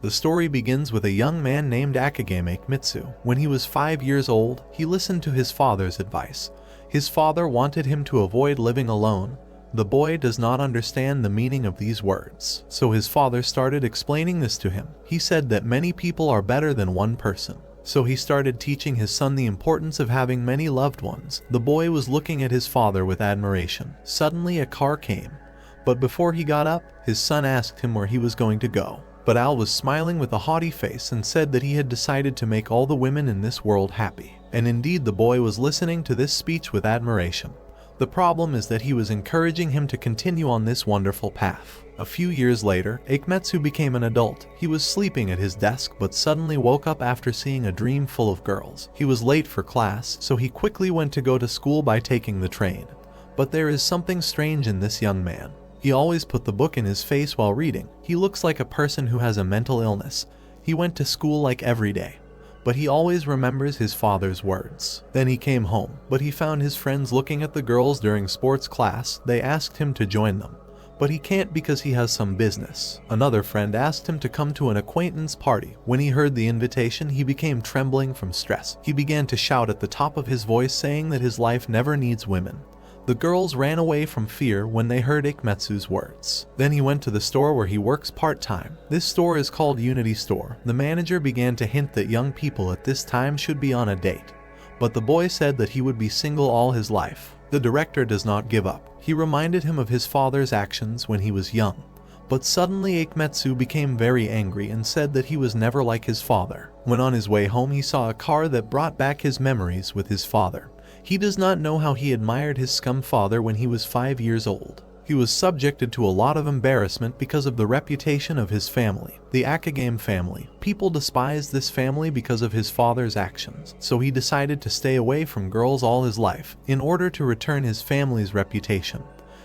The story begins with a young man named Akagame Mitsu. When he was 5 years old, he listened to his father's advice. His father wanted him to avoid living alone. The boy does not understand the meaning of these words, so his father started explaining this to him. He said that many people are better than one person. So he started teaching his son the importance of having many loved ones. The boy was looking at his father with admiration. Suddenly a car came, but before he got up, his son asked him where he was going to go. But Al was smiling with a haughty face and said that he had decided to make all the women in this world happy. And indeed the boy was listening to this speech with admiration. The problem is that he was encouraging him to continue on this wonderful path. A few years later, Akemetsu became an adult. He was sleeping at his desk but suddenly woke up after seeing a dream full of girls. He was late for class, so he quickly went to go to school by taking the train. But there is something strange in this young man. He always put the book in his face while reading. He looks like a person who has a mental illness. He went to school like every day, but he always remembers his father's words. Then he came home, but he found his friends looking at the girls during sports class. They asked him to join them, but he can't because he has some business. Another friend asked him to come to an acquaintance party. When he heard the invitation, he became trembling from stress. He began to shout at the top of his voice saying that his life never needs women. The girls ran away from fear when they heard Ikemetsu's words. Then he went to the store where he works part-time. This store is called Unity Store. The manager began to hint that young people at this time should be on a date, but the boy said that he would be single all his life. The director does not give up. He reminded him of his father's actions when he was young. But suddenly Ikemetsu became very angry and said that he was never like his father. When on his way home he saw a car that brought back his memories with his father. He does not know how he admired his scum father when he was 5 years old. He was subjected to a lot of embarrassment because of the reputation of his family, the Akagame family. People despised this family because of his father's actions, so he decided to stay away from girls all his life in order to return his family's reputation.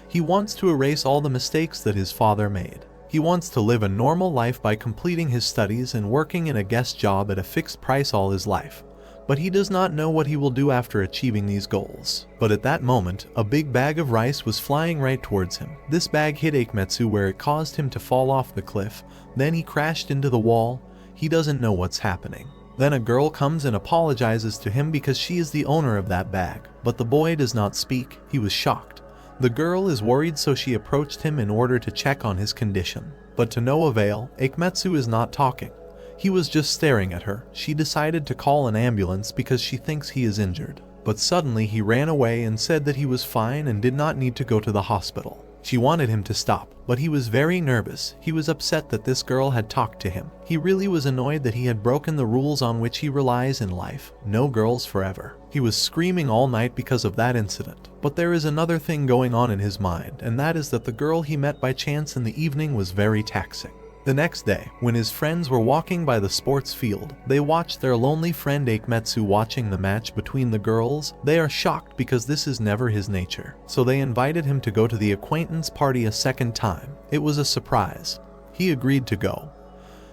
He wants to erase all the mistakes that his father made. He wants to live a normal life by completing his studies and working in a guest job at a fixed price all his life. But he does not know what he will do after achieving these goals. But at that moment, a big bag of rice was flying right towards him. This bag hit Ikemetsu where it caused him to fall off the cliff. Then he crashed into the wall. He doesn't know what's happening. Then a girl comes and apologizes to him because she is the owner of that bag. But the boy does not speak. He was shocked. The girl is worried, so she approached him in order to check on his condition. But to no avail, Ikemetsu is not talking. He was just staring at her. She decided to call an ambulance because she thinks he is injured. But suddenly he ran away and said that he was fine and did not need to go to the hospital. She wanted him to stop, but he was very nervous. He was upset that this girl had talked to him. He really was annoyed that he had broken the rules on which he relies in life. No girls forever. He was screaming all night because of that incident. But there is another thing going on in his mind, and that is that the girl he met by chance in the evening was very taxing. The next day, when his friends were walking by the sports field, they watched their lonely friend Ikemetsu watching the match between the girls. They are shocked because this is never his nature. So they invited him to go to the acquaintance party a second time. It was a surprise. He agreed to go.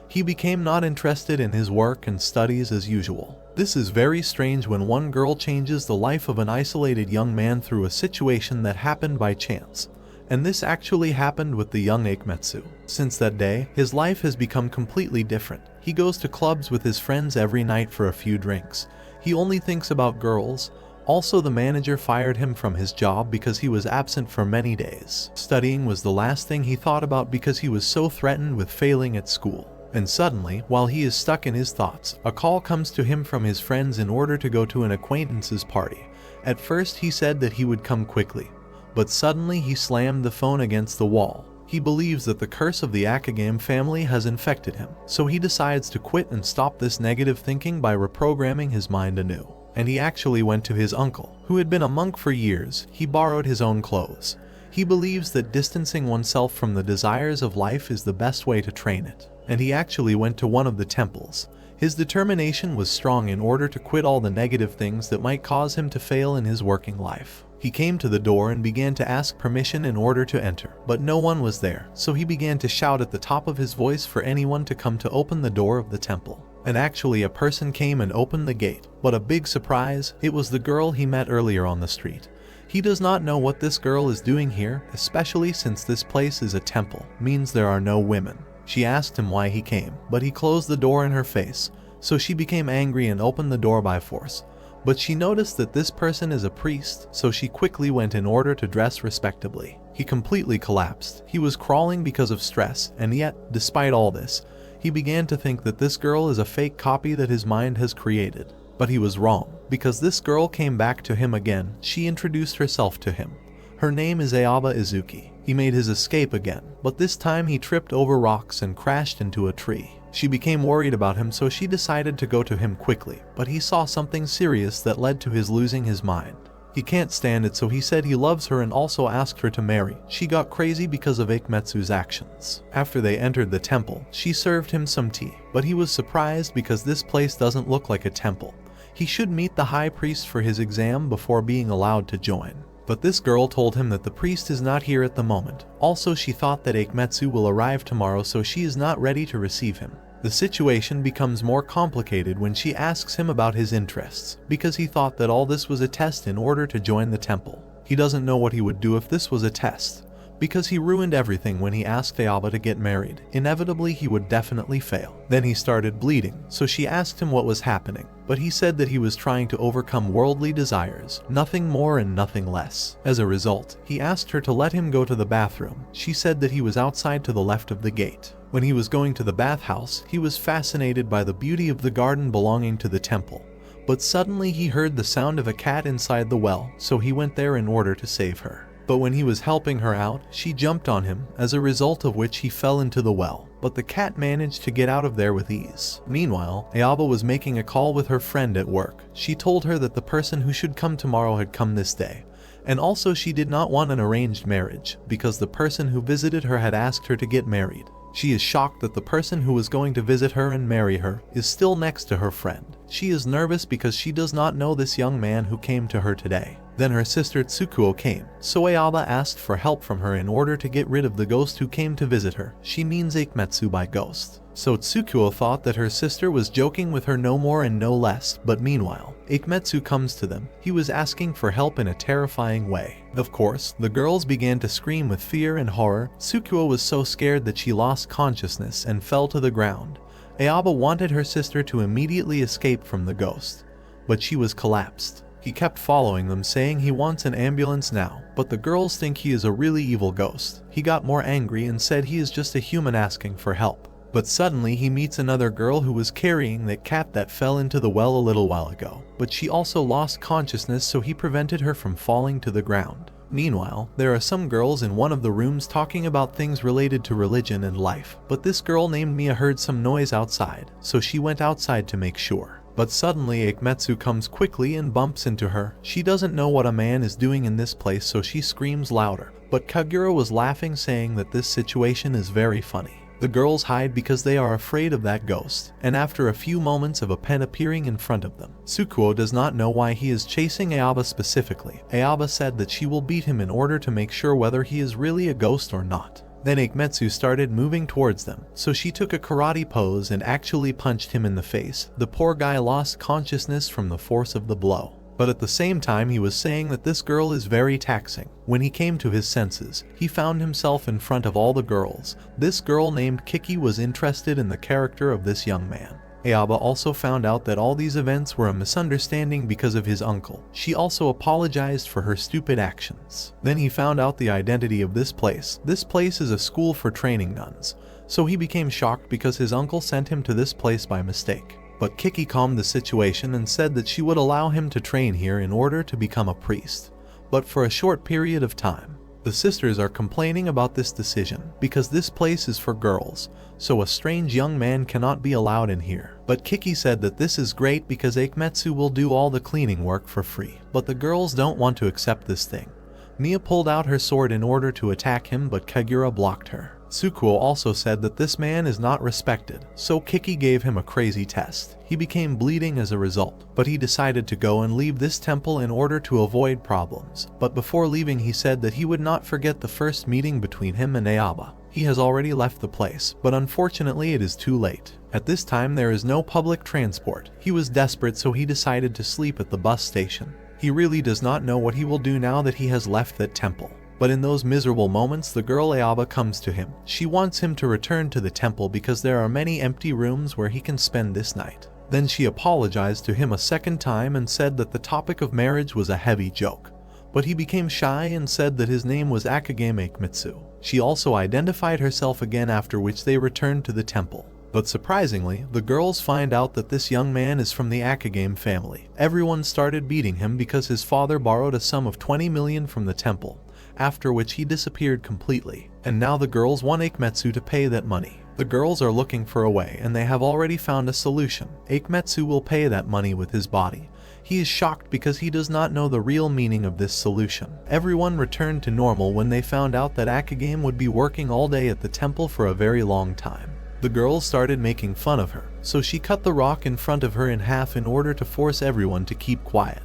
He became not interested in his work and studies as usual. This is very strange when one girl changes the life of an isolated young man through a situation that happened by chance. And this actually happened with the young Ikemetsu. Since that day, his life has become completely different. He goes to clubs with his friends every night for a few drinks. He only thinks about girls. Also, the manager fired him from his job because he was absent for many days. Studying was the last thing he thought about because he was so threatened with failing at school. And suddenly, while he is stuck in his thoughts, a call comes to him from his friends in order to go to an acquaintance's party. At first he said that he would come quickly, but suddenly he slammed the phone against the wall. He believes that the curse of the Akagame family has infected him, so he decides to quit and stop this negative thinking by reprogramming his mind anew. And he actually went to his uncle, who had been a monk for years. He borrowed his own clothes. He believes that distancing oneself from the desires of life is the best way to train it. And he actually went to one of the temples. His determination was strong in order to quit all the negative things that might cause him to fail in his working life. He came to the door and began to ask permission in order to enter, but no one was there, so he began to shout at the top of his voice for anyone to come to open the door of the temple. And actually a person came and opened the gate, but a big surprise, it was the girl he met earlier on the street. He does not know what this girl is doing here, especially since this place is a temple, means there are no women. She asked him why he came, but he closed the door in her face, so she became angry and opened the door by force. But she noticed that this person is a priest, so she quickly went in order to dress respectably. He completely collapsed. He was crawling because of stress, and yet, despite all this, he began to think that this girl is a fake copy that his mind has created. But he was wrong, because this girl came back to him again. She introduced herself to him. Her name is Aoba Izuki. He made his escape again, but this time he tripped over rocks and crashed into a tree. She became worried about him, so she decided to go to him quickly, but he saw something serious that led to his losing his mind. He can't stand it, so he said he loves her and also asked her to marry. She got crazy because of Ikemetsu's actions. After they entered the temple, she served him some tea, but he was surprised because this place doesn't look like a temple. He should meet the high priest for his exam before being allowed to join. But this girl told him that the priest is not here at the moment. Also, she thought that Ikemetsu will arrive tomorrow, so she is not ready to receive him. The situation becomes more complicated when she asks him about his interests, because he thought that all this was a test in order to join the temple. He doesn't know what he would do if this was a test, because he ruined everything when he asked Aoba to get married. Inevitably, he would definitely fail. Then he started bleeding, so she asked him what was happening, but he said that he was trying to overcome worldly desires, nothing more and nothing less. As a result, he asked her to let him go to the bathroom. She said that he was outside to the left of the gate. When he was going to the bathhouse, he was fascinated by the beauty of the garden belonging to the temple. But suddenly he heard the sound of a cat inside the well, so he went there in order to save her. But when he was helping her out, she jumped on him, as a result of which he fell into the well. But the cat managed to get out of there with ease. Meanwhile, Aoba was making a call with her friend at work. She told her that the person who should come tomorrow had come this day. And also she did not want an arranged marriage, because the person who visited her had asked her to get married. She is shocked that the person who was going to visit her and marry her is still next to her friend. She is nervous because she does not know this young man who came to her today. Then her sister Tsukuo came, so Aoba asked for help from her in order to get rid of the ghost who came to visit her. She means Ikemetsu by ghost. So Tsukuo thought that her sister was joking with her no more and no less, but meanwhile, Ikemetsu comes to them. He was asking for help in a terrifying way. Of course, the girls began to scream with fear and horror. Tsukuo was so scared that she lost consciousness and fell to the ground. Aoba wanted her sister to immediately escape from the ghost, but she was collapsed. He kept following them, saying he wants an ambulance now, but the girls think he is a really evil ghost. He got more angry and said he is just a human asking for help. But suddenly he meets another girl who was carrying that cat that fell into the well a little while ago, but she also lost consciousness, so he prevented her from falling to the ground. Meanwhile, there are some girls in one of the rooms talking about things related to religion and life, but this girl named Mia heard some noise outside, so she went outside to make sure. But suddenly Ikemetsu comes quickly and bumps into her. She doesn't know what a man is doing in this place, so she screams louder. But Kagura was laughing, saying that this situation is very funny. The girls hide because they are afraid of that ghost, and after a few moments of a pen appearing in front of them, Tsukuo does not know why he is chasing Aoba specifically. Aoba said that she will beat him in order to make sure whether he is really a ghost or not. Then Ikemetsu started moving towards them, so she took a karate pose and actually punched him in the face. The poor guy lost consciousness from the force of the blow. But at the same time, he was saying that this girl is very taxing. When he came to his senses, he found himself in front of all the girls. This girl named Kiki was interested in the character of this young man. Aoba also found out that all these events were a misunderstanding because of his uncle. She also apologized for her stupid actions. Then he found out the identity of this place. This place is a school for training nuns. So he became shocked because his uncle sent him to this place by mistake. But Kiki calmed the situation and said that she would allow him to train here in order to become a priest, but for a short period of time. The sisters are complaining about this decision because this place is for girls, so a strange young man cannot be allowed in here. But Kiki said that this is great because Ikemetsu will do all the cleaning work for free. But the girls don't want to accept this thing. Mia pulled out her sword in order to attack him, but Kagura blocked her. Tsukuo also said that this man is not respected, so Kiki gave him a crazy test. He became bleeding as a result, but he decided to go and leave this temple in order to avoid problems. But before leaving, he said that he would not forget the first meeting between him and Aoba. He has already left the place, but unfortunately it is too late. At this time there is no public transport. He was desperate, so he decided to sleep at the bus station. He really does not know what he will do now that he has left that temple. But in those miserable moments, the girl Ayaba comes to him. She wants him to return to the temple because there are many empty rooms where he can spend this night. Then she apologized to him a second time and said that the topic of marriage was a heavy joke. But he became shy and said that his name was Akagame Mitsu. She also identified herself again, after which they returned to the temple. But surprisingly, the girls find out that this young man is from the Akagame family. Everyone started beating him because his father borrowed a sum of 20 million from the temple, after which he disappeared completely. And now the girls want Akimetsu to pay that money. The girls are looking for a way, and they have already found a solution. Akimetsu will pay that money with his body. He is shocked because he does not know the real meaning of this solution. Everyone returned to normal when they found out that Akagame would be working all day at the temple for a very long time. The girls started making fun of her, so she cut the rock in front of her in half in order to force everyone to keep quiet.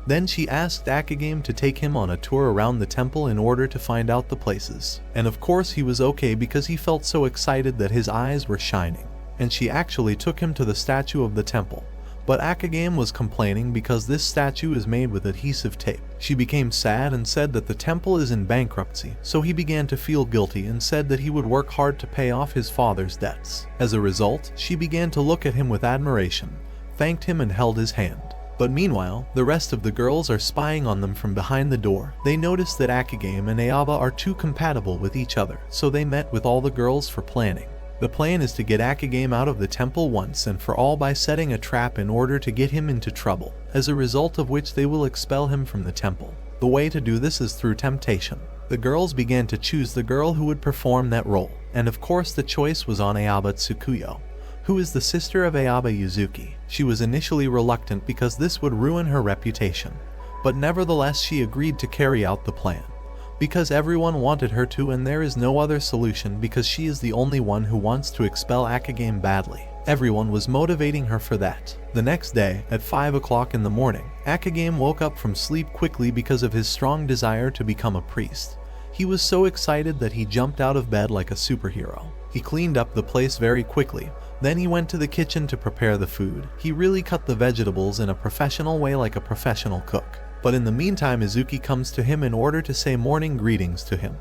Then she asked Akagame to take him on a tour around the temple in order to find out the places. And of course he was okay because he felt so excited that his eyes were shining. And she actually took him to the statue of the temple. But Akagame was complaining because this statue is made with adhesive tape. She became sad and said that the temple is in bankruptcy, so he began to feel guilty and said that he would work hard to pay off his father's debts. As a result, she began to look at him with admiration, thanked him and held his hand. But meanwhile, the rest of the girls are spying on them from behind the door. They notice that Akagame and Ayaba are too compatible with each other, so they met with all the girls for planning. The plan is to get Akagame out of the temple once and for all by setting a trap in order to get him into trouble, as a result of which they will expel him from the temple. The way to do this is through temptation. The girls began to choose the girl who would perform that role, and of course the choice was on Ayaba Tsukuyo, who is the sister of Ayaba Yuzuki. She was initially reluctant because this would ruin her reputation, but nevertheless she agreed to carry out the plan. Because everyone wanted her to, and there is no other solution because she is the only one who wants to expel Akagame badly. Everyone was motivating her for that. The next day, at 5 o'clock in the morning, Akagame woke up from sleep quickly because of his strong desire to become a priest. He was so excited that he jumped out of bed like a superhero. He cleaned up the place very quickly. Then he went to the kitchen to prepare the food. He really cut the vegetables in a professional way like a professional cook. But in the meantime, Izuki comes to him in order to say morning greetings to him.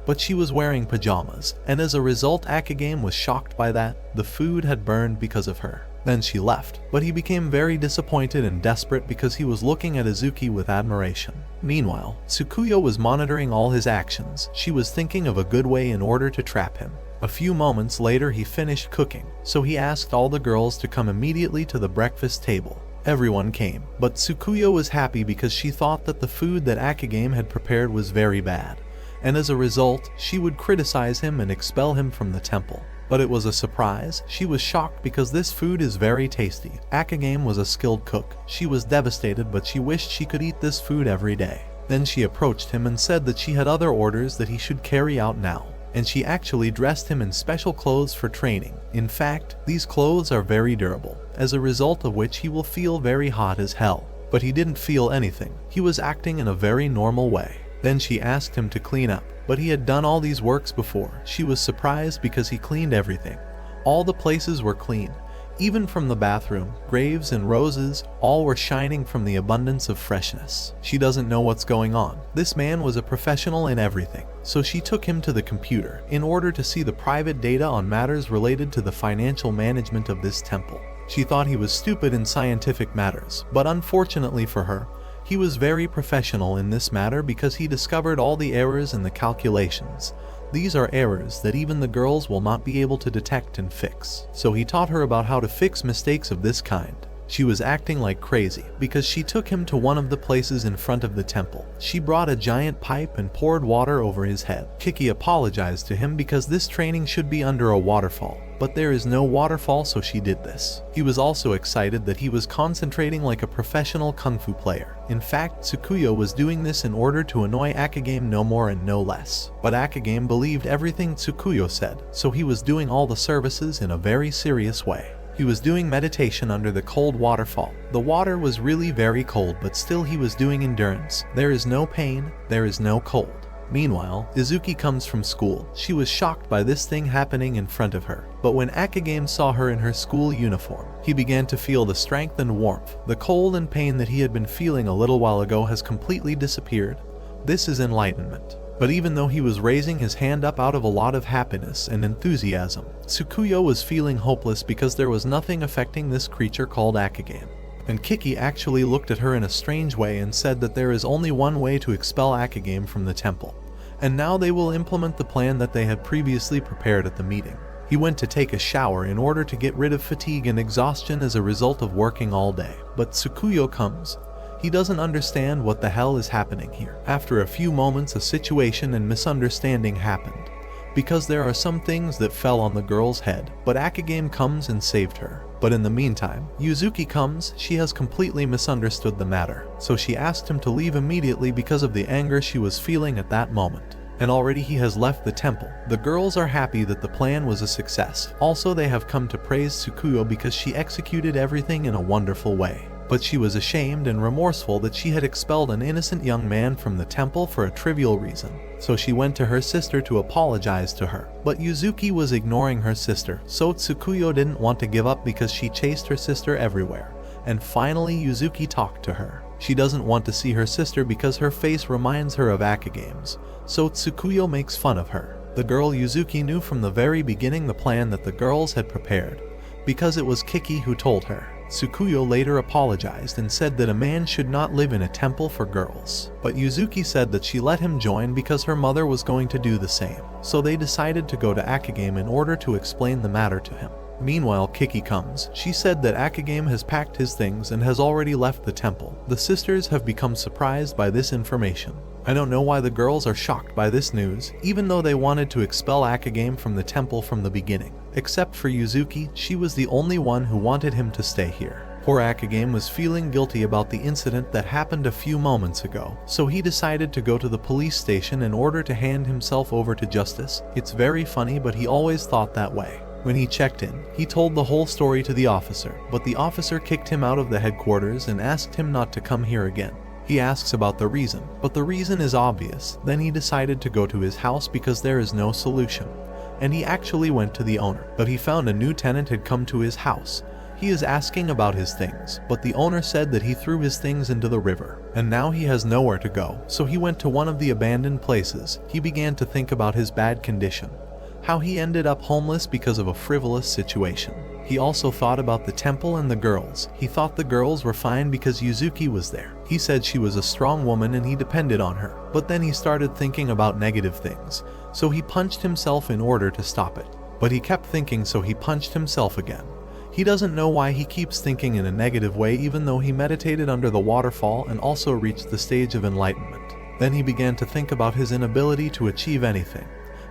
But she was wearing pajamas, and as a result Akagame was shocked by that. The food had burned because of her. Then she left, but he became very disappointed and desperate because he was looking at Izuki with admiration. Meanwhile, Tsukuyo was monitoring all his actions. She was thinking of a good way in order to trap him. A few moments later he finished cooking, so he asked all the girls to come immediately to the breakfast table. Everyone came, but Tsukuyo was happy because she thought that the food that Akagame had prepared was very bad, and as a result, she would criticize him and expel him from the temple. But it was a surprise. She was shocked because this food is very tasty. Akagame was a skilled cook. She was devastated, but she wished she could eat this food every day. Then she approached him and said that she had other orders that he should carry out now. And she actually dressed him in special clothes for training. In fact, these clothes are very durable, as a result of which he will feel very hot as hell. But he didn't feel anything. He was acting in a very normal way. Then she asked him to clean up, but he had done all these works before. She was surprised because he cleaned everything. All the places were clean. Even from the bathroom, graves and roses, all were shining from the abundance of freshness. She doesn't know what's going on. This man was a professional in everything. So she took him to the computer in order to see the private data on matters related to the financial management of this temple. She thought he was stupid in scientific matters, but unfortunately for her, he was very professional in this matter because he discovered all the errors in the calculations. These are errors that even the girls will not be able to detect and fix. So he taught her about how to fix mistakes of this kind. She was acting like crazy because she took him to one of the places in front of the temple. She brought a giant pipe and poured water over his head. Kiki apologized to him because this training should be under a waterfall, but there is no waterfall, so she did this. He was also excited that he was concentrating like a professional kung fu player. In fact, Tsukuyo was doing this in order to annoy Akagame no more and no less. But Akagame believed everything Tsukuyo said, so he was doing all the services in a very serious way. He was doing meditation under the cold waterfall. The water was really very cold, but still he was doing endurance. There is no pain, there is no cold. Meanwhile, Izuki comes from school. She was shocked by this thing happening in front of her. But when Akagame saw her in her school uniform, he began to feel the strength and warmth. The cold and pain that he had been feeling a little while ago has completely disappeared. This is enlightenment. But even though he was raising his hand up out of a lot of happiness and enthusiasm, Tsukuyo was feeling hopeless because there was nothing affecting this creature called Akagame. And Kiki actually looked at her in a strange way and said that there is only one way to expel Akagame from the temple. And now they will implement the plan that they had previously prepared at the meeting. He went to take a shower in order to get rid of fatigue and exhaustion as a result of working all day. But Tsukuyo comes. He doesn't understand what the hell is happening here. After a few moments, a situation and misunderstanding happened, because there are some things that fell on the girl's head, but Akagame comes and saved her. But in the meantime, Yuzuki comes. She has completely misunderstood the matter, so she asked him to leave immediately because of the anger she was feeling at that moment. And already he has left the temple. The girls are happy that the plan was a success. Also, they have come to praise Tsukuyo because she executed everything in a wonderful way. But she was ashamed and remorseful that she had expelled an innocent young man from the temple for a trivial reason. So she went to her sister to apologize to her. But Yuzuki was ignoring her sister, so Tsukuyo didn't want to give up because she chased her sister everywhere. And finally Yuzuki talked to her. She doesn't want to see her sister because her face reminds her of Akagame's, so Tsukuyo makes fun of her. The girl Yuzuki knew from the very beginning the plan that the girls had prepared, because it was Kiki who told her. Tsukuyo later apologized and said that a man should not live in a temple for girls. But Yuzuki said that she let him join because her mother was going to do the same. So they decided to go to Akagame in order to explain the matter to him. Meanwhile, Kiki comes. She said that Akagame has packed his things and has already left the temple. The sisters have become surprised by this information. I don't know why the girls are shocked by this news, even though they wanted to expel Akagame from the temple from the beginning. Except for Yuzuki, she was the only one who wanted him to stay here. Poor Akagame was feeling guilty about the incident that happened a few moments ago, so he decided to go to the police station in order to hand himself over to justice. It's very funny, but he always thought that way. When he checked in, he told the whole story to the officer, but the officer kicked him out of the headquarters and asked him not to come here again. He asks about the reason, but the reason is obvious. Then he decided to go to his house because there is no solution. And he actually went to the owner, but he found a new tenant had come to his house. He is asking about his things, but the owner said that he threw his things into the river, and now he has nowhere to go. So he went to one of the abandoned places. He began to think about his bad condition, how he ended up homeless because of a frivolous situation. He also thought about the temple and the girls. He thought the girls were fine because Yuzuki was there. He said she was a strong woman and he depended on her. But then he started thinking about negative things, so he punched himself in order to stop it. But he kept thinking, so he punched himself again. He doesn't know why he keeps thinking in a negative way, even though he meditated under the waterfall and also reached the stage of enlightenment. Then he began to think about his inability to achieve anything,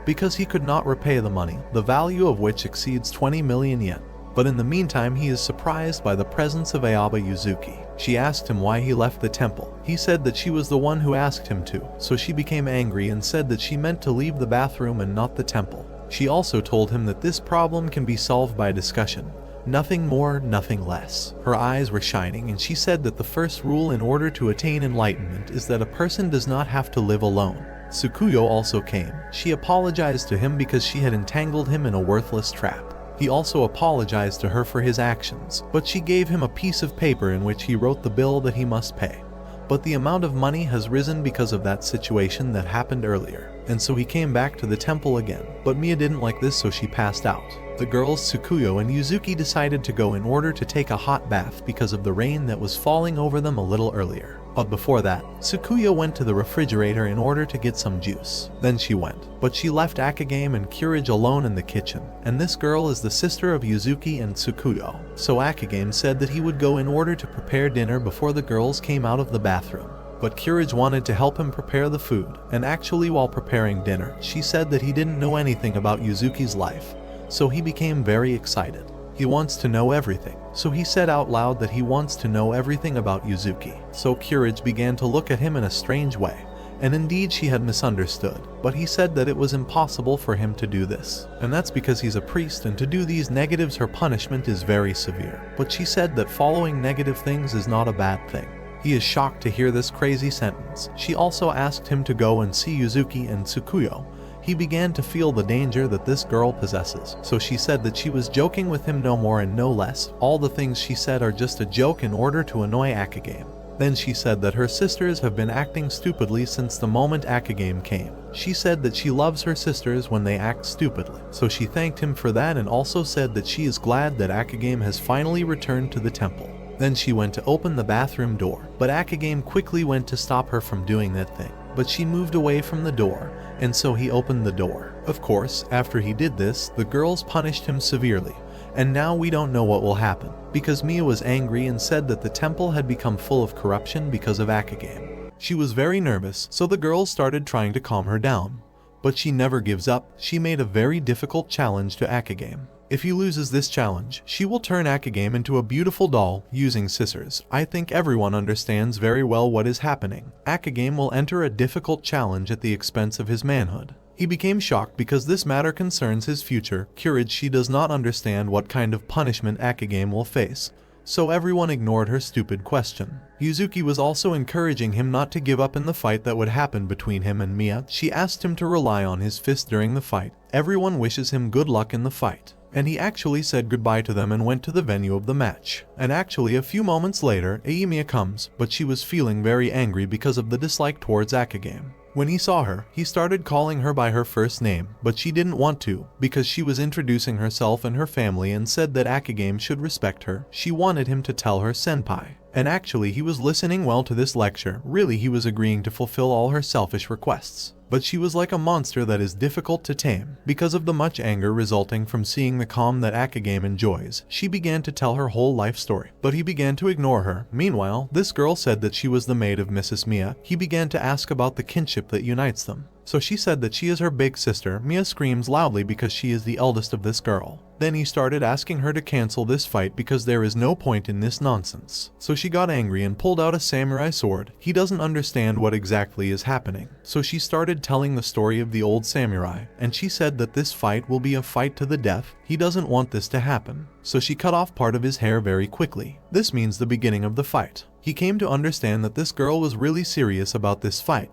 because he could not repay the money, the value of which exceeds 20 million yen. But in the meantime, he is surprised by the presence of Ayaba Yuzuki. She asked him why he left the temple. He said that she was the one who asked him to, so she became angry and said that she meant to leave the bathroom and not the temple. She also told him that this problem can be solved by discussion. Nothing more, nothing less. Her eyes were shining and she said that the first rule in order to attain enlightenment is that a person does not have to live alone. Tsukuyo also came. She apologized to him because she had entangled him in a worthless trap. He also apologized to her for his actions, but she gave him a piece of paper in which he wrote the bill that he must pay. But the amount of money has risen because of that situation that happened earlier, and so he came back to the temple again. But Mia didn't like this, so she passed out. The girls Tsukuyo and Yuzuki decided to go in order to take a hot bath because of the rain that was falling over them a little earlier. But before that, Tsukuyo went to the refrigerator in order to get some juice. Then she went, but she left Akagame and Courage alone in the kitchen, and this girl is the sister of Yuzuki and Tsukuyo. So Akagame said that he would go in order to prepare dinner before the girls came out of the bathroom. But Courage wanted to help him prepare the food, and actually while preparing dinner, she said that he didn't know anything about Yuzuki's life, so he became very excited. He wants to know everything, so he said out loud that he wants to know everything about Yuzuki. So Courage began to look at him in a strange way, and indeed she had misunderstood, but he said that it was impossible for him to do this. And that's because he's a priest, and to do these negatives her punishment is very severe. But she said that following negative things is not a bad thing. He is shocked to hear this crazy sentence. She also asked him to go and see Yuzuki and Tsukuyo. He began to feel the danger that this girl possesses, so she said that she was joking with him no more and no less. All the things she said are just a joke in order to annoy Akagame. Then she said that her sisters have been acting stupidly since the moment Akagame came. She said that she loves her sisters when they act stupidly, so she thanked him for that and also said that she is glad that Akagame has finally returned to the temple. Then she went to open the bathroom door, but Akagame quickly went to stop her from doing that thing. But she moved away from the door, and so he opened the door. Of course, after he did this, the girls punished him severely. And now we don't know what will happen, because Mia was angry and said that the temple had become full of corruption because of Akagame. She was very nervous, so the girls started trying to calm her down. But she never gives up. She made a very difficult challenge to Akagame. If he loses this challenge, she will turn Akagame into a beautiful doll using scissors. I think everyone understands very well what is happening. Akagame will enter a difficult challenge at the expense of his manhood. He became shocked because this matter concerns his future. Courage, she does not understand what kind of punishment Akagame will face, so everyone ignored her stupid question. Yuzuki was also encouraging him not to give up in the fight that would happen between him and Mia. She asked him to rely on his fist during the fight. Everyone wishes him good luck in the fight. And he actually said goodbye to them and went to the venue of the match. And actually a few moments later, Mia comes, but she was feeling very angry because of the dislike towards Akagame. When he saw her, he started calling her by her first name, but she didn't want to, because she was introducing herself and her family and said that Akagame should respect her. She wanted him to tell her senpai. And actually he was listening well to this lecture. Really, he was agreeing to fulfill all her selfish requests. But she was like a monster that is difficult to tame. Because of the much anger resulting from seeing the calm that Akagame enjoys, she began to tell her whole life story. But he began to ignore her. Meanwhile, this girl said that she was the maid of Mrs. Mia. He began to ask about the kinship that unites them. So she said that she is her big sister. Mia screams loudly because she is the eldest of this girl. Then he started asking her to cancel this fight because there is no point in this nonsense. So she got angry and pulled out a samurai sword. He doesn't understand what exactly is happening. So she started telling the story of the old samurai, and she said that this fight will be a fight to the death. He doesn't want this to happen. So she cut off part of his hair very quickly. This means the beginning of the fight. He came to understand that this girl was really serious about this fight,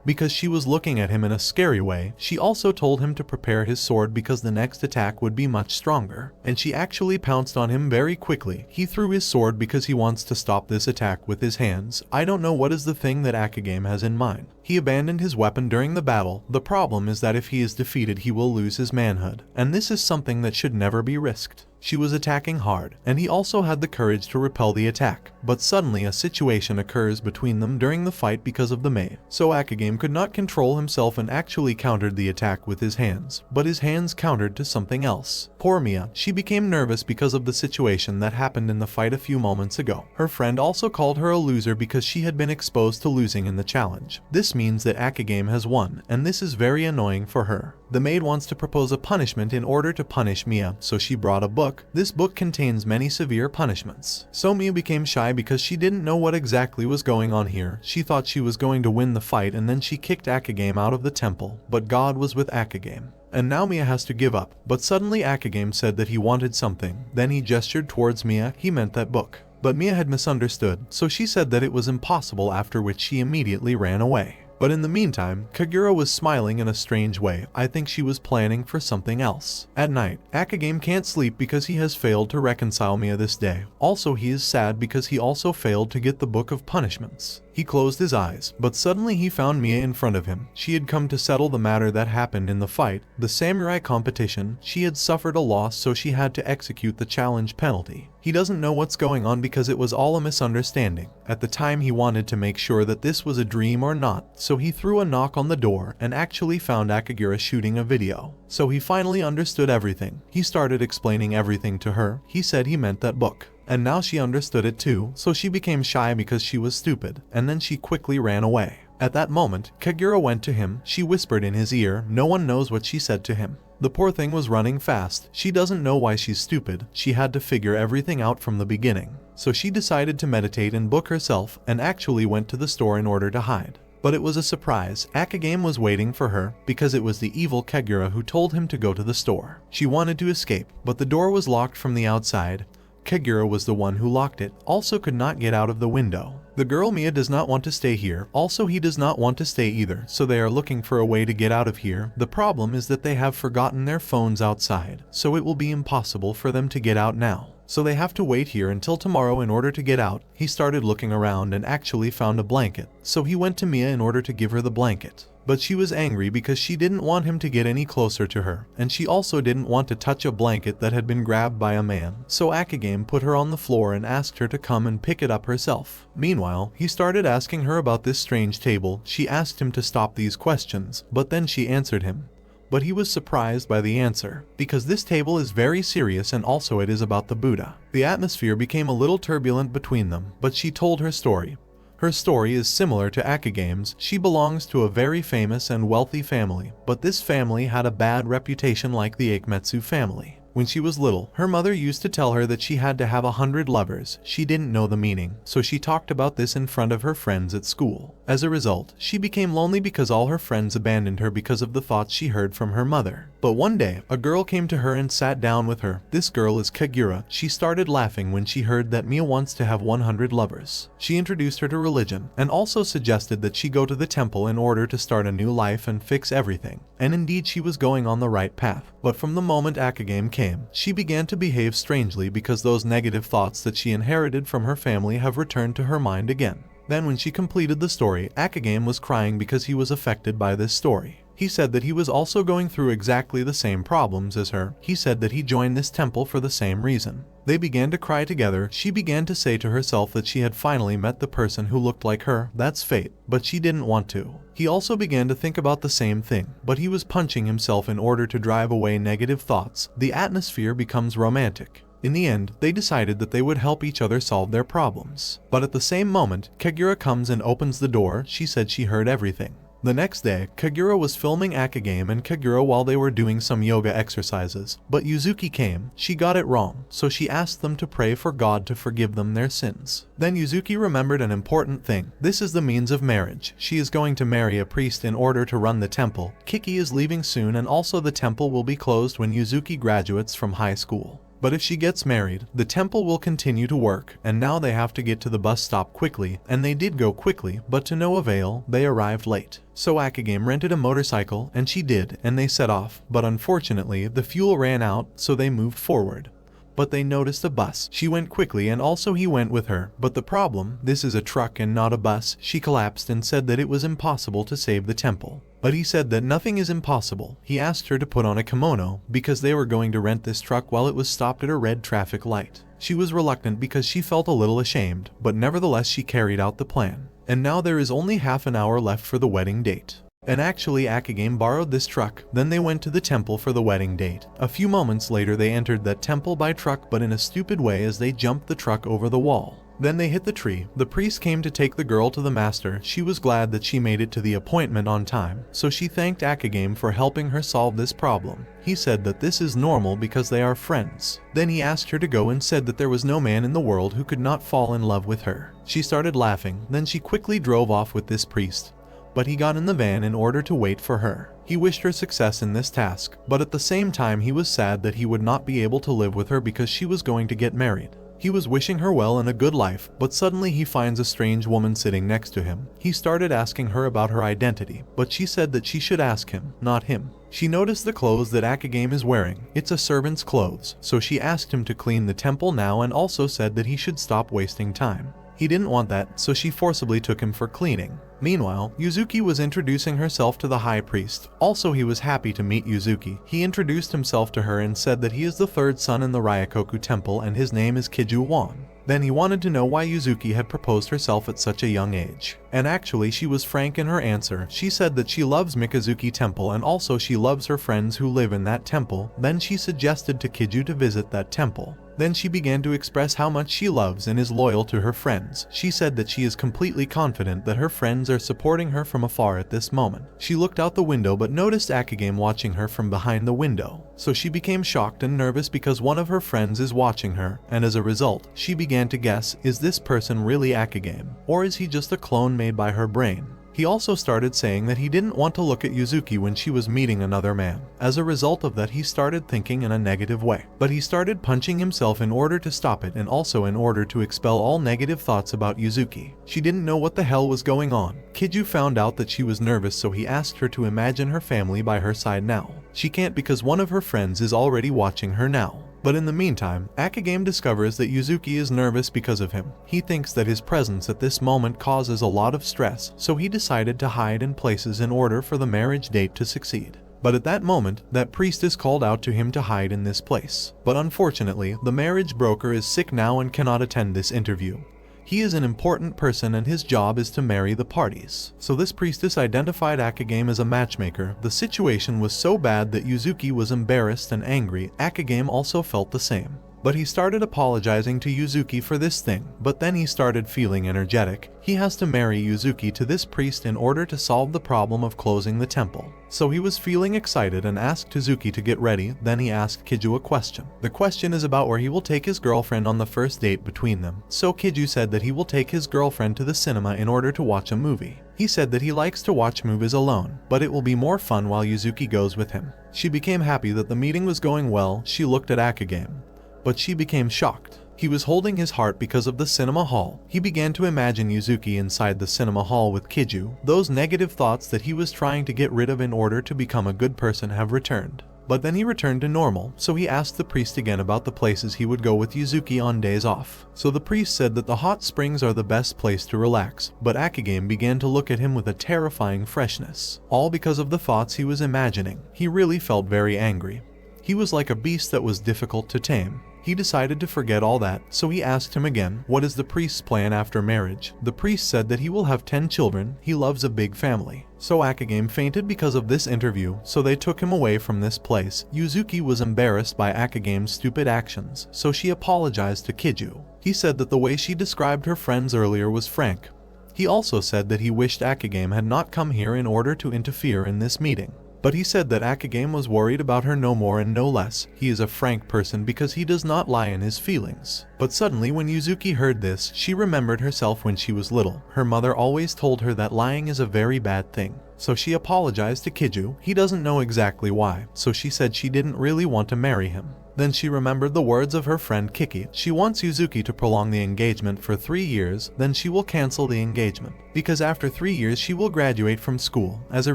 because she was looking at him in a scary way. She also told him to prepare his sword because the next attack would be much stronger, and she actually pounced on him very quickly. He threw his sword because he wants to stop this attack with his hands. I don't know what is the thing that Akagame has in mind. He abandoned his weapon during the battle. The problem is that if he is defeated, he will lose his manhood, and this is something that should never be risked. She was attacking hard, and he also had the courage to repel the attack. But suddenly a situation occurs between them during the fight because of the maid. So Akagame could not control himself and actually countered the attack with his hands. But his hands countered to something else. Poor Mia, she became nervous because of the situation that happened in the fight a few moments ago. Her friend also called her a loser because she had been exposed to losing in the challenge. This means that Akagame has won, and this is very annoying for her. The maid wants to propose a punishment in order to punish Mia, so she brought a book. This book contains many severe punishments. So Mia became shy because she didn't know what exactly was going on here. She thought she was going to win the fight, and then she kicked Akagame out of the temple, but God was with Akagame. And now Mia has to give up. But suddenly Akagame said that he wanted something. Then he gestured towards Mia. He meant that book. But Mia had misunderstood, so she said that it was impossible, after which she immediately ran away. But in the meantime, Kagura was smiling in a strange way. I think she was planning for something else. At night, Akagame can't sleep because he has failed to reconcile Mia this day. Also, he is sad because he also failed to get the book of punishments. He closed his eyes, but suddenly he found Mia in front of him. She had come to settle the matter that happened in the fight, the samurai competition. She had suffered a loss, so she had to execute the challenge penalty. He doesn't know what's going on because it was all a misunderstanding. At the time, he wanted to make sure that this was a dream or not, so he threw a knock on the door and actually found Akagura shooting a video. So he finally understood everything. He started explaining everything to her. He said he meant that book. And now she understood it too, so she became shy because she was stupid, and then she quickly ran away. At that moment, Kagura went to him. She whispered in his ear. No one knows what she said to him. The poor thing was running fast. She doesn't know why she's stupid. She had to figure everything out from the beginning. So she decided to meditate and book herself, and actually went to the store in order to hide. But it was a surprise. Akagame was waiting for her because it was the evil Kagura who told him to go to the store. She wanted to escape, but the door was locked from the outside. Kagura was the one who locked it, also could not get out of the window. The girl Mia does not want to stay here, also he does not want to stay either, so they are looking for a way to get out of here. The problem is that they have forgotten their phones outside, so it will be impossible for them to get out now. so they have to wait here until tomorrow in order to get out. He started looking around and actually found a blanket, so he went to Mia in order to give her the blanket. But she was angry because she didn't want him to get any closer to her, and she also didn't want to touch a blanket that had been grabbed by a man. So Akagame put her on the floor and asked her to come and pick it up herself. Meanwhile, he started asking her about this strange table. She asked him to stop these questions, but then she answered him. But he was surprised by the answer, because this table is very serious and also it is about the Buddha. The atmosphere became a little turbulent between them, but she told her story. Her story is similar to Akagame's. She belongs to a very famous and wealthy family, but this family had a bad reputation like the Akemetsu family. When she was little, her mother used to tell her that she had to have 100 lovers. She didn't know the meaning, so she talked about this in front of her friends at school. As a result, she became lonely because all her friends abandoned her because of the thoughts she heard from her mother. But one day, a girl came to her and sat down with her. This girl is Kagura. She started laughing when she heard that Mia wants to have 100 lovers. She introduced her to religion, and also suggested that she go to the temple in order to start a new life and fix everything. And indeed she was going on the right path. But from the moment Akagame came, she began to behave strangely because those negative thoughts that she inherited from her family have returned to her mind again. Then when she completed the story, Akagame was crying because he was affected by this story. He said that he was also going through exactly the same problems as her. He said that he joined this temple for the same reason. They began to cry together. She began to say to herself that she had finally met the person who looked like her. That's fate. But she didn't want to. He also began to think about the same thing, but he was punching himself in order to drive away negative thoughts. The atmosphere becomes romantic. In the end, they decided that they would help each other solve their problems. But at the same moment, Kagura comes and opens the door. She said she heard everything. The next day, Kagura was filming Akagame and Kagura while they were doing some yoga exercises. But Yuzuki came. She got it wrong, so she asked them to pray for God to forgive them their sins. Then Yuzuki remembered an important thing. This is the means of marriage. She is going to marry a priest in order to run the temple. Kiki is leaving soon, and also the temple will be closed when Yuzuki graduates from high school. But if she gets married, the temple will continue to work, and now they have to get to the bus stop quickly, and they did go quickly, but to no avail. They arrived late. So Akagame rented a motorcycle, and she did, and they set off, but unfortunately the fuel ran out, so they moved forward. But they noticed a bus. She went quickly and also he went with her. But the problem, this is a truck and not a bus. She collapsed and said that it was impossible to save the temple. But he said that nothing is impossible. He asked her to put on a kimono because they were going to rent this truck while it was stopped at a red traffic light. She was reluctant because she felt a little ashamed, but nevertheless she carried out the plan. And now there is only half an hour left for the wedding date. And actually Akagame borrowed this truck. Then they went to the temple for the wedding date. A few moments later they entered that temple by truck, but in a stupid way as they jumped the truck over the wall. Then they hit the tree. The priest came to take the girl to the master. She was glad that she made it to the appointment on time, so she thanked Akagame for helping her solve this problem. He said that this is normal because they are friends. Then he asked her to go and said that there was no man in the world who could not fall in love with her. She started laughing. Then she quickly drove off with this priest. But he got in the van in order to wait for her. He wished her success in this task, but at the same time he was sad that he would not be able to live with her because she was going to get married. He was wishing her well and a good life, but suddenly he finds a strange woman sitting next to him. He started asking her about her identity, but she said that she should ask him, not him. She noticed the clothes that Akagame is wearing. It's a servant's clothes, so she asked him to clean the temple now and also said that he should stop wasting time. He didn't want that, so she forcibly took him for cleaning. Meanwhile, Yuzuki was introducing herself to the high priest. Also, he was happy to meet Yuzuki. He introduced himself to her and said that he is the third son in the Ryokoku temple and his name is Kiju Wan. Then he wanted to know why Yuzuki had proposed herself at such a young age. And actually she was frank in her answer. She said that she loves Mikazuki temple and also she loves her friends who live in that temple. Then she suggested to Kiju to visit that temple. Then she began to express how much she loves and is loyal to her friends. She said that she is completely confident that her friends are supporting her from afar at this moment. She looked out the window but noticed Akagame watching her from behind the window. So she became shocked and nervous because one of her friends is watching her, and as a result, she began to guess, is this person really Akagame, or is he just a clone made by her brain? He also started saying that he didn't want to look at Yuzuki when she was meeting another man. As a result of that, he started thinking in a negative way. But he started punching himself in order to stop it and also in order to expel all negative thoughts about Yuzuki. She didn't know what the hell was going on. Kiju found out that she was nervous, so he asked her to imagine her family by her side now. She can't because one of her friends is already watching her now. But in the meantime, Akagame discovers that Yuzuki is nervous because of him. He thinks that his presence at this moment causes a lot of stress, so he decided to hide in places in order for the marriage date to succeed. But at that moment, that priest is called out to him to hide in this place. But unfortunately, the marriage broker is sick now and cannot attend this interview. He is an important person and his job is to marry the parties. So this priestess identified Akagame as a matchmaker. The situation was so bad that Yuzuki was embarrassed and angry. Akagame also felt the same. But he started apologizing to Yuzuki for this thing, but then he started feeling energetic. He has to marry Yuzuki to this priest in order to solve the problem of closing the temple. So he was feeling excited and asked Yuzuki to get ready. Then he asked Kiju a question. The question is about where he will take his girlfriend on the first date between them. So Kiju said that he will take his girlfriend to the cinema in order to watch a movie. He said that he likes to watch movies alone, but it will be more fun while Yuzuki goes with him. She became happy that the meeting was going well. She looked at Akagame, but she became shocked. He was holding his heart because of the cinema hall. He began to imagine Yuzuki inside the cinema hall with Kiju. Those negative thoughts that he was trying to get rid of in order to become a good person have returned. But then he returned to normal, so he asked the priest again about the places he would go with Yuzuki on days off. So the priest said that the hot springs are the best place to relax, but Akagame began to look at him with a terrifying freshness. All because of the thoughts he was imagining. He really felt very angry. He was like a beast that was difficult to tame. He decided to forget all that, so he asked him again, what is the priest's plan after marriage? The priest said that he will have 10 children, he loves a big family. So Akagame fainted because of this interview, so they took him away from this place. Yuzuki was embarrassed by Akagame's stupid actions, so she apologized to Kiju. He said that the way she described her friends earlier was frank. He also said that he wished Akagame had not come here in order to interfere in this meeting. But he said that Akagame was worried about her no more and no less. He is a frank person because he does not lie in his feelings. But suddenly when Yuzuki heard this, she remembered herself when she was little. Her mother always told her that lying is a very bad thing. So she apologized to Kiju. He doesn't know exactly why, so she said she didn't really want to marry him. Then she remembered the words of her friend Kiki. She wants Yuzuki to prolong the engagement for 3 years, then she will cancel the engagement. Because after 3 years she will graduate from school, as a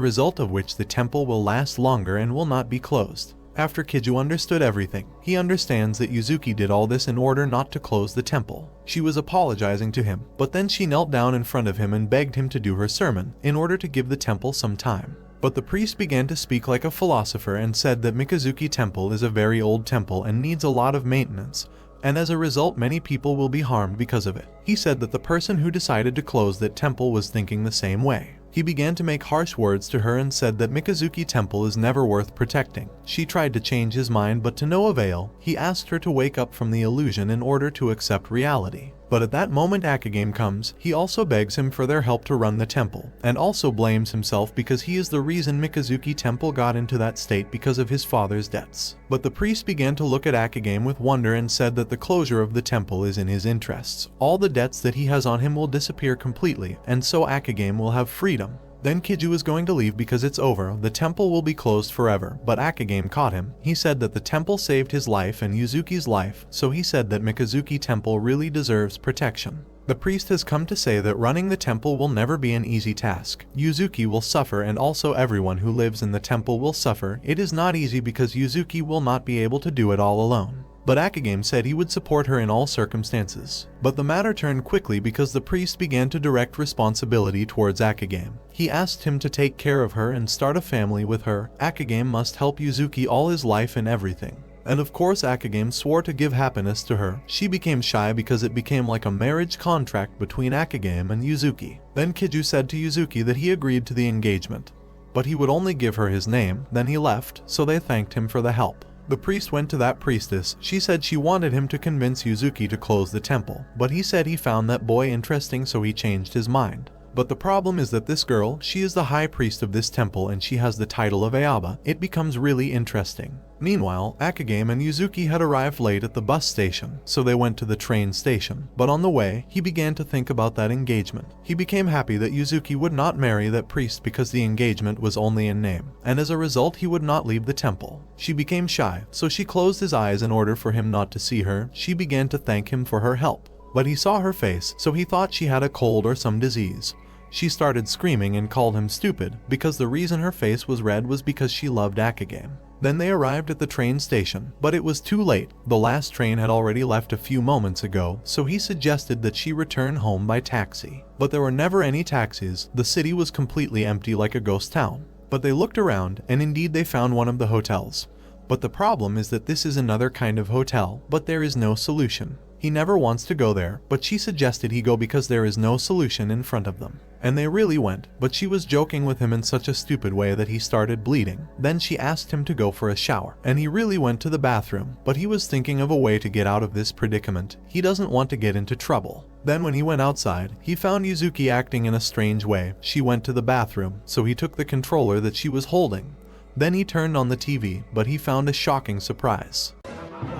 result of which the temple will last longer and will not be closed. After Kiju understood everything, he understands that Yuzuki did all this in order not to close the temple. She was apologizing to him, but then she knelt down in front of him and begged him to do her sermon, in order to give the temple some time. But the priest began to speak like a philosopher and said that Mikazuki Temple is a very old temple and needs a lot of maintenance, and as a result many people will be harmed because of it. He said that the person who decided to close that temple was thinking the same way. He began to make harsh words to her and said that Mikazuki Temple is never worth protecting. She tried to change his mind, but to no avail. He asked her to wake up from the illusion in order to accept reality. But at that moment Akagame comes. He also begs him for their help to run the temple, and also blames himself because he is the reason Mikazuki Temple got into that state because of his father's debts. But the priest began to look at Akagame with wonder and said that the closure of the temple is in his interests. All the debts that he has on him will disappear completely, and so Akagame will have freedom. Then Kiju is going to leave because it's over. The temple will be closed forever, but Akagame caught him. He said that the temple saved his life and Yuzuki's life, so he said that Mikazuki Temple really deserves protection. The priest has come to say that running the temple will never be an easy task. Yuzuki will suffer and also everyone who lives in the temple will suffer. It is not easy because Yuzuki will not be able to do it all alone. But Akagame said he would support her in all circumstances. But the matter turned quickly because the priest began to direct responsibility towards Akagame. He asked him to take care of her and start a family with her. Akagame must help Yuzuki all his life and everything. And of course Akagame swore to give happiness to her. She became shy because it became like a marriage contract between Akagame and Yuzuki. Then Kiju said to Yuzuki that he agreed to the engagement, but he would only give her his name. Then he left, so they thanked him for the help. The priest went to that priestess. She said she wanted him to convince Yuzuki to close the temple, but he said he found that boy interesting, so he changed his mind. But the problem is that this girl, she is the high priest of this temple and she has the title of Ayaba. It becomes really interesting. Meanwhile, Akagame and Yuzuki had arrived late at the bus station, so they went to the train station. But on the way, he began to think about that engagement. He became happy that Yuzuki would not marry that priest because the engagement was only in name, and as a result he would not leave the temple. She became shy, so she closed his eyes in order for him not to see her. She began to thank him for her help, but he saw her face, so he thought she had a cold or some disease. She started screaming and called him stupid because the reason her face was red was because she loved Akagame. Then they arrived at the train station, but it was too late. The last train had already left a few moments ago, so he suggested that she return home by taxi. But there were never any taxis. The city was completely empty like a ghost town. But they looked around, and indeed they found one of the hotels. But the problem is that this is another kind of hotel, but there is no solution. He never wants to go there, but she suggested he go because there is no solution in front of them. And they really went, but she was joking with him in such a stupid way that he started bleeding. Then she asked him to go for a shower, and he really went to the bathroom, but he was thinking of a way to get out of this predicament. He doesn't want to get into trouble. Then when he went outside, he found Yuzuki acting in a strange way. She went to the bathroom, so he took the controller that she was holding. Then he turned on the TV, but he found a shocking surprise.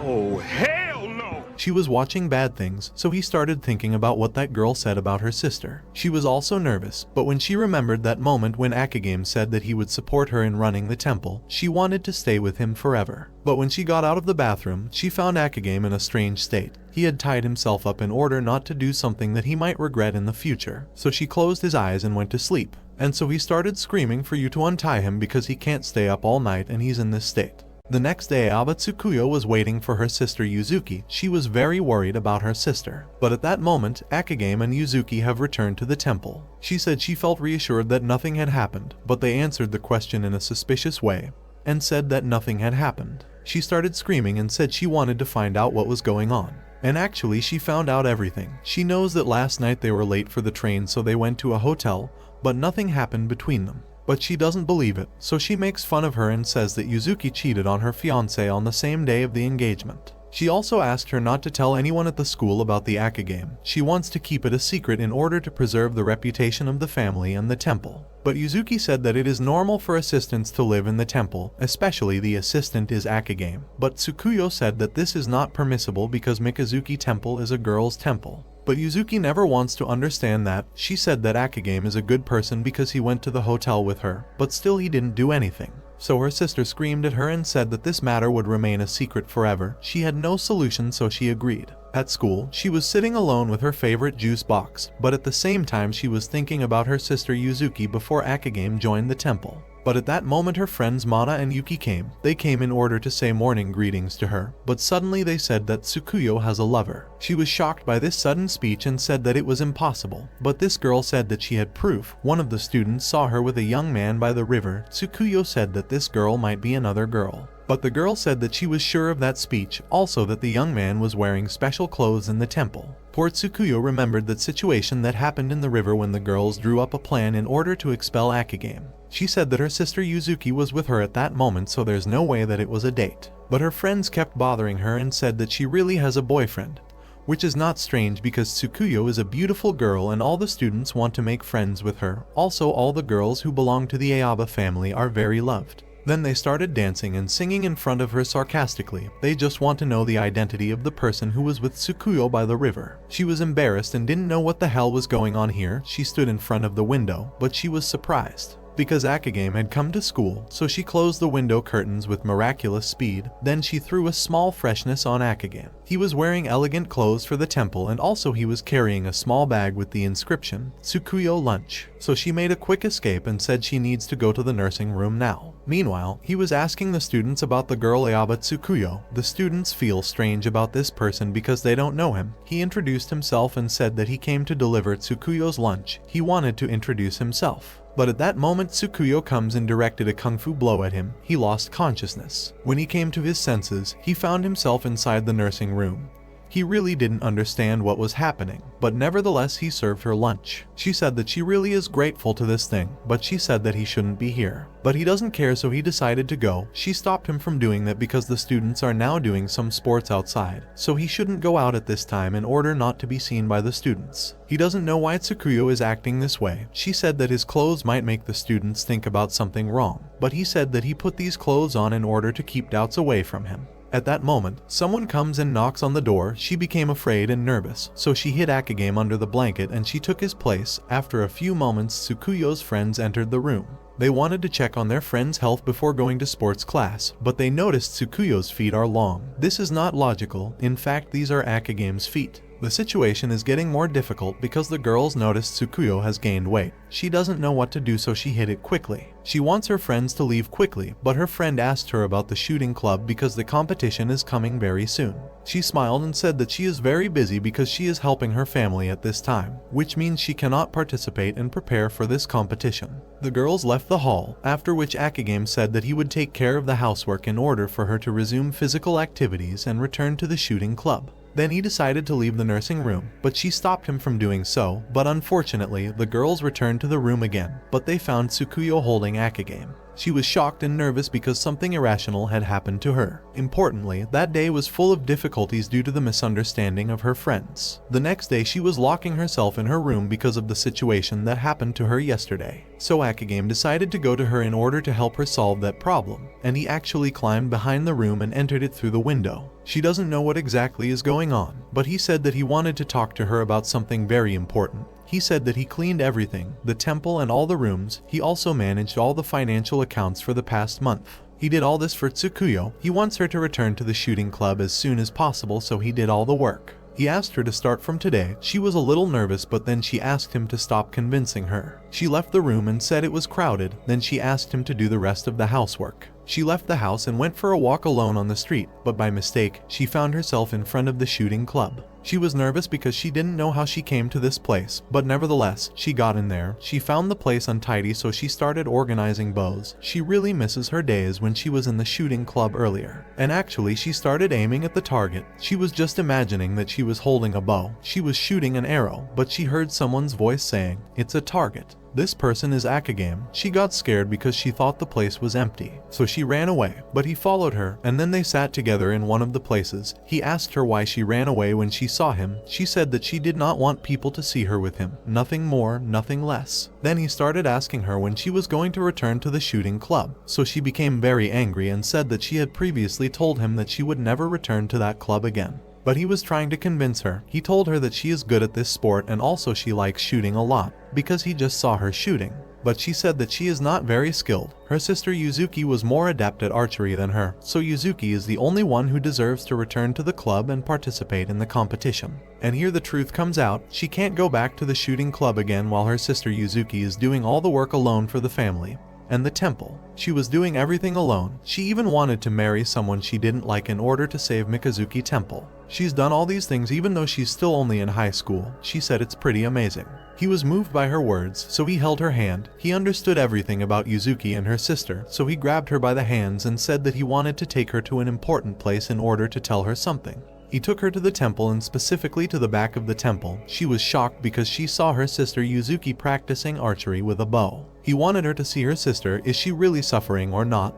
Oh, hell no! She was watching bad things, so he started thinking about what that girl said about her sister. She was also nervous, but when she remembered that moment when Akagame said that he would support her in running the temple, she wanted to stay with him forever. But when she got out of the bathroom, she found Akagame in a strange state. He had tied himself up in order not to do something that he might regret in the future. So she closed his eyes and went to sleep. And so he started screaming for you to untie him because he can't stay up all night and he's in this state. The next day, Aba Tsukuyo was waiting for her sister Yuzuki. She was very worried about her sister. But at that moment, Akagame and Yuzuki have returned to the temple. She said she felt reassured that nothing had happened, but they answered the question in a suspicious way and said that nothing had happened. She started screaming and said she wanted to find out what was going on. And actually, she found out everything. She knows that last night they were late for the train, so they went to a hotel, but nothing happened between them. But she doesn't believe it, so she makes fun of her and says that Yuzuki cheated on her fiancé on the same day of the engagement. She also asked her not to tell anyone at the school about the Akagame. She wants to keep it a secret in order to preserve the reputation of the family and the temple. But Yuzuki said that it is normal for assistants to live in the temple, especially the assistant is Akagame. But Tsukuyo said that this is not permissible because Mikazuki Temple is a girl's temple. But Yuzuki never wants to understand that. She said that Akagame is a good person because he went to the hotel with her, but still he didn't do anything. So her sister screamed at her and said that this matter would remain a secret forever. She had no solution, so she agreed. At school, she was sitting alone with her favorite juice box, but at the same time she was thinking about her sister Yuzuki before Akagame joined the temple. But at that moment her friends Mana and Yuki came. They came in order to say morning greetings to her, but suddenly they said that Tsukuyo has a lover. She was shocked by this sudden speech and said that it was impossible, but this girl said that she had proof. One of the students saw her with a young man by the river. Tsukuyo said that this girl might be another girl. But the girl said that she was sure of that speech, also that the young man was wearing special clothes in the temple. Poor Tsukuyo remembered that situation that happened in the river when the girls drew up a plan in order to expel Akagame. She said that her sister Yuzuki was with her at that moment, so there's no way that it was a date. But her friends kept bothering her and said that she really has a boyfriend. Which is not strange because Tsukuyo is a beautiful girl and all the students want to make friends with her. Also, all the girls who belong to the Ayaba family are very loved. Then they started dancing and singing in front of her sarcastically. They just want to know the identity of the person who was with Tsukuyo by the river. She was embarrassed and didn't know what the hell was going on here. She stood in front of the window, but she was surprised because Akagame had come to school, so she closed the window curtains with miraculous speed. Then she threw a small freshness on Akagame. He was wearing elegant clothes for the temple and also he was carrying a small bag with the inscription, Tsukuyo lunch. So she made a quick escape and said she needs to go to the nursing room now. Meanwhile, he was asking the students about the girl Ayaba Tsukuyo. The students feel strange about this person because they don't know him. He introduced himself and said that he came to deliver Tsukuyo's lunch. He wanted to introduce himself. But at that moment Tsukuyo comes and directed a kung fu blow at him. He lost consciousness. When he came to his senses, he found himself inside the nursing room. He really didn't understand what was happening, but nevertheless he served her lunch. She said that she really is grateful to this thing, but she said that he shouldn't be here. But he doesn't care, so he decided to go. She stopped him from doing that because the students are now doing some sports outside, so he shouldn't go out at this time in order not to be seen by the students. He doesn't know why Tsukuyo is acting this way. She said that his clothes might make the students think about something wrong, but he said that he put these clothes on in order to keep doubts away from him. At that moment, someone comes and knocks on the door. She became afraid and nervous, so she hid Akagame under the blanket and she took his place. After a few moments, Tsukuyo's friends entered the room. They wanted to check on their friend's health before going to sports class, but they noticed Tsukuyo's feet are long. This is not logical. In fact, these are Akagame's feet. The situation is getting more difficult because the girls noticed Tsukuyo has gained weight. She doesn't know what to do, so she hid it quickly. She wants her friends to leave quickly, but her friend asked her about the shooting club because the competition is coming very soon. She smiled and said that she is very busy because she is helping her family at this time, which means she cannot participate and prepare for this competition. The girls left the hall, after which Akigame said that he would take care of the housework in order for her to resume physical activities and return to the shooting club. Then he decided to leave the nursing room, but she stopped him from doing so. But unfortunately, the girls returned to the room again, but they found Tsukuyo holding Akigame. She was shocked and nervous because something irrational had happened to her. Importantly, that day was full of difficulties due to the misunderstanding of her friends. The next day, she was locking herself in her room because of the situation that happened to her yesterday. So Akigame decided to go to her in order to help her solve that problem, and he actually climbed behind the room and entered it through the window. She doesn't know what exactly is going on, but he said that he wanted to talk to her about something very important. He said that he cleaned everything, the temple and all the rooms. He also managed all the financial accounts for the past month. He did all this for Tsukuyo. He wants her to return to the shooting club as soon as possible, so he did all the work. He asked her to start from today. She was a little nervous, but then she asked him to stop convincing her. She left the room and said it was crowded. Then she asked him to do the rest of the housework. She left the house and went for a walk alone on the street, but by mistake, she found herself in front of the shooting club. She was nervous because she didn't know how she came to this place, but nevertheless, she got in there. She found the place untidy, so she started organizing bows. She really misses her days when she was in the shooting club earlier. And actually, she started aiming at the target. She was just imagining that she was holding a bow. She was shooting an arrow, but she heard someone's voice saying, "It's a target." This person is Akigame. She got scared because she thought the place was empty, so she ran away, but he followed her, and then they sat together in one of the places. He asked her why she ran away when she saw him. She said that she did not want people to see her with him. Nothing more, nothing less. Then he started asking her when she was going to return to the shooting club, so she became very angry and said that she had previously told him that she would never return to that club again. But he was trying to convince her. He told her that she is good at this sport and also she likes shooting a lot, because he just saw her shooting. But she said that she is not very skilled. Her sister Yuzuki was more adept at archery than her, so Yuzuki is the only one who deserves to return to the club and participate in the competition. And here the truth comes out. She can't go back to the shooting club again while her sister Yuzuki is doing all the work alone for the family. And the temple. She was doing everything alone. She even wanted to marry someone she didn't like in order to save Mikazuki Temple. She's done all these things even though she's still only in high school. She said it's pretty amazing. He was moved by her words, so he held her hand. He understood everything about Yuzuki and her sister, so he grabbed her by the hands and said that he wanted to take her to an important place in order to tell her something. He took her to the temple and specifically to the back of the temple. She was shocked because she saw her sister Yuzuki practicing archery with a bow. He wanted her to see her sister. Is she really suffering or not?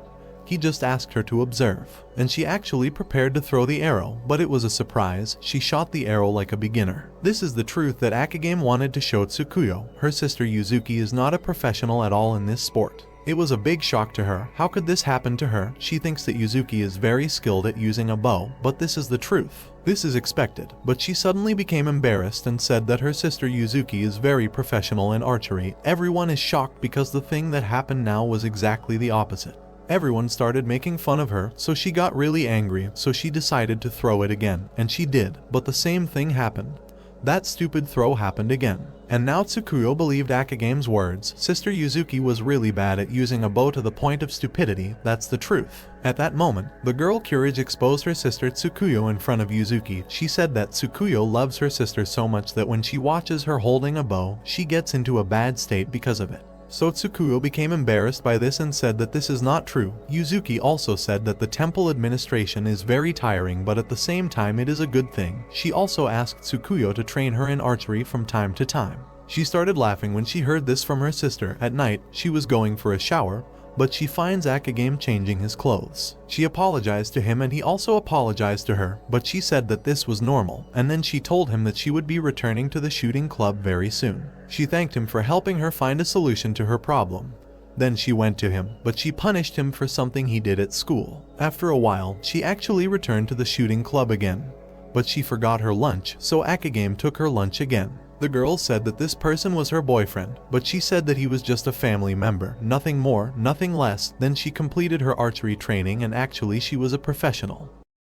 He just asked her to observe. And she actually prepared to throw the arrow, but it was a surprise. She shot the arrow like a beginner. This is the truth that Akigame wanted to show Tsukuyo. Her sister Yuzuki is not a professional at all in this sport. It was a big shock to her. How could this happen to her? She thinks that Yuzuki is very skilled at using a bow, but this is the truth. This is expected, but she suddenly became embarrassed and said that her sister Yuzuki is very professional in archery. Everyone is shocked because the thing that happened now was exactly the opposite. Everyone started making fun of her, so she got really angry, so she decided to throw it again, and she did, but the same thing happened. That stupid throw happened again. And now Tsukuyo believed Akigame's words. Sister Yuzuki was really bad at using a bow to the point of stupidity. That's the truth. At that moment, the girl Courage exposed her sister Tsukuyo in front of Yuzuki. She said that Tsukuyo loves her sister so much that when she watches her holding a bow, she gets into a bad state because of it. So Tsukuyo became embarrassed by this and said that this is not true. Yuzuki also said that the temple administration is very tiring, but at the same time it is a good thing. She also asked Tsukuyo to train her in archery from time to time. She started laughing when she heard this from her sister. At night, she was going for a shower, but she finds Akigame changing his clothes. She apologized to him and he also apologized to her, but she said that this was normal, and then she told him that she would be returning to the shooting club very soon. She thanked him for helping her find a solution to her problem. Then she went to him, but she punished him for something he did at school. After a while, she actually returned to the shooting club again, but she forgot her lunch, so Akigame took her lunch again. The girl said that this person was her boyfriend, but she said that he was just a family member, nothing more, nothing less. Then she completed her archery training and actually she was a professional.